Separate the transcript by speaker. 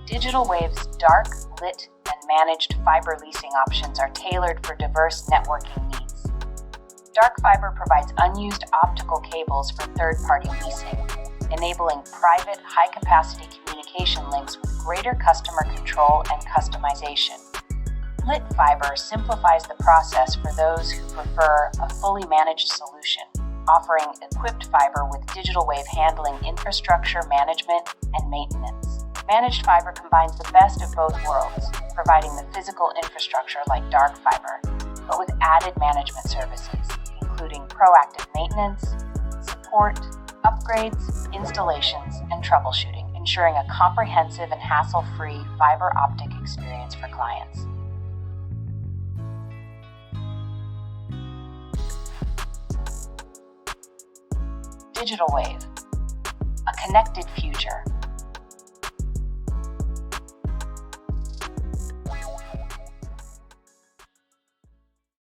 Speaker 1: DigitalWave's dark, lit, and managed fiber leasing options are tailored for diverse networking needs. Dark Fibre provides unused optical cables for third-party leasing, enabling private, high-capacity communication links with greater customer control and customization. Lit Fiber simplifies the process for those who prefer a fully managed solution, offering equipped fiber with DigitalWave handling infrastructure management and maintenance. Managed Fibre combines the best of both worlds, providing the physical infrastructure like Dark Fibre, but with added management services, including proactive maintenance, support, upgrades, installations, and troubleshooting, ensuring a comprehensive and hassle-free fiber-optic experience for clients. DigitalWave, a connected future.